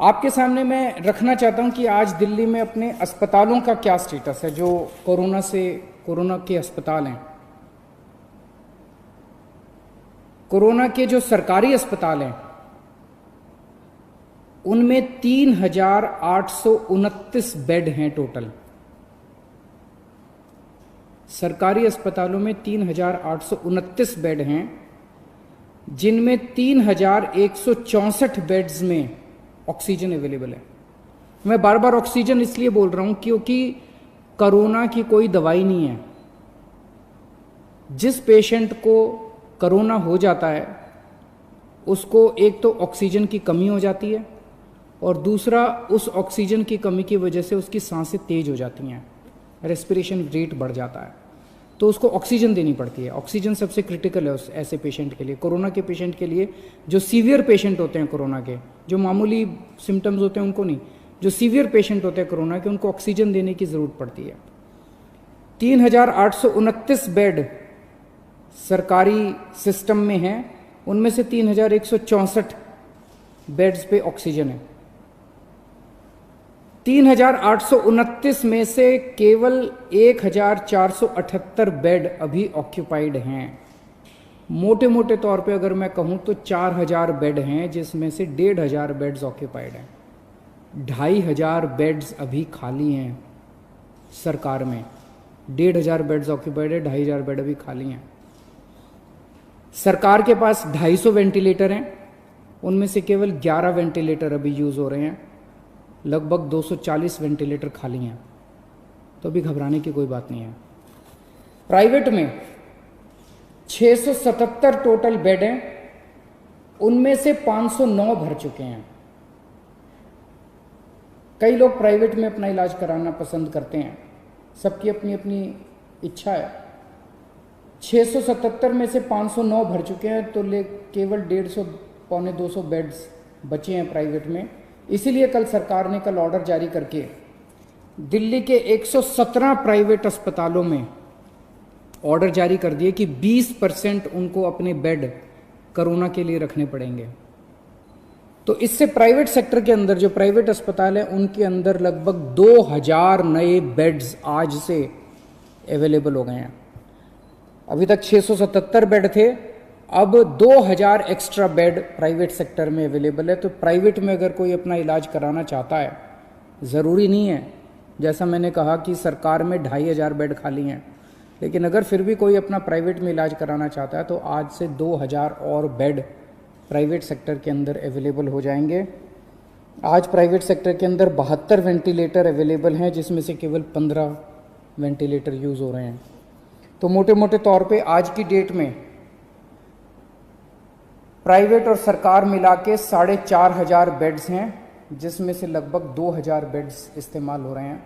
आपके सामने मैं रखना चाहता हूं कि आज दिल्ली में अपने अस्पतालों का क्या स्टेटस है, जो कोरोना के अस्पताल हैं। कोरोना के जो सरकारी अस्पताल हैं उनमें 3,829 बेड हैं टोटल। सरकारी अस्पतालों में 3,829 बेड हैं, जिनमें 3,164 बेड्स में ऑक्सीजन अवेलेबल है। मैं बार बार ऑक्सीजन इसलिए बोल रहा हूं क्योंकि कोरोना की कोई दवाई नहीं है। जिस पेशेंट को कोरोना हो जाता है उसको एक तो ऑक्सीजन की कमी हो जाती है और दूसरा उस ऑक्सीजन की कमी की वजह से उसकी सांसें तेज हो जाती हैं, रेस्पिरेशन रेट बढ़ जाता है, तो उसको ऑक्सीजन देनी पड़ती है। ऑक्सीजन सबसे क्रिटिकल है उस ऐसे पेशेंट के लिए, कोरोना के पेशेंट के लिए। जो सीवियर पेशेंट होते हैं कोरोना के, जो मामूली सिम्टम्स होते हैं उनको नहीं, जो सीवियर पेशेंट होते हैं कोरोना के, उनको ऑक्सीजन देने की ज़रूरत पड़ती है। 3,829 बेड सरकारी सिस्टम में हैं, उनमें से 3,164 बेड्स पे ऑक्सीजन है। 3,829 में से केवल 1,478 बेड अभी ऑक्यूपाइड हैं। मोटे मोटे तौर पे अगर मैं कहूं तो 4,000 बेड हैं, जिसमें से 1,500 बेड्स ऑक्यूपाइड हैं। 2,500 बेड्स अभी खाली हैं सरकार में। 1,500 बेड्स ऑक्यूपाइड है, 2,500 बेड अभी खाली हैं। सरकार के पास 250 वेंटिलेटर हैं, उनमें से केवल 11 वेंटिलेटर अभी यूज़ हो रहे हैं। लगभग 240 वेंटिलेटर खाली हैं, तो अभी घबराने की कोई बात नहीं है। प्राइवेट में 677 टोटल बेड हैं, उनमें से 509 भर चुके हैं। कई लोग प्राइवेट में अपना इलाज कराना पसंद करते हैं, सबकी अपनी अपनी इच्छा है। 677 में से 509 भर चुके हैं, तो केवल 150 पौने 200 बेड्स बचे हैं प्राइवेट में। इसीलिए कल सरकार ने ऑर्डर जारी करके दिल्ली के 117 प्राइवेट अस्पतालों में ऑर्डर जारी कर दिए कि 20% उनको अपने बेड कोरोना के लिए रखने पड़ेंगे। तो इससे प्राइवेट सेक्टर के अंदर जो प्राइवेट अस्पताल है उनके अंदर लगभग 2,000 नए बेड्स आज से अवेलेबल हो गए हैं। अभी तक 677 बेड थे, अब 2,000 एक्स्ट्रा बेड प्राइवेट सेक्टर में अवेलेबल है। तो प्राइवेट में अगर कोई अपना इलाज कराना चाहता है, ज़रूरी नहीं है, जैसा मैंने कहा कि सरकार में 2,500 बेड खाली हैं, लेकिन अगर फिर भी कोई अपना प्राइवेट में इलाज कराना चाहता है तो आज से 2,000 और बेड प्राइवेट सेक्टर के अंदर अवेलेबल हो जाएंगे। आज प्राइवेट सेक्टर के अंदर 72 वेंटिलेटर अवेलेबल हैं, जिसमें से केवल 15 वेंटिलेटर यूज़ हो रहे हैं। तो मोटे मोटे तौर पे आज की डेट में प्राइवेट और सरकार मिला के 4,500 बेड्स हैं, जिसमें से लगभग 2,000 बेड्स इस्तेमाल हो रहे हैं।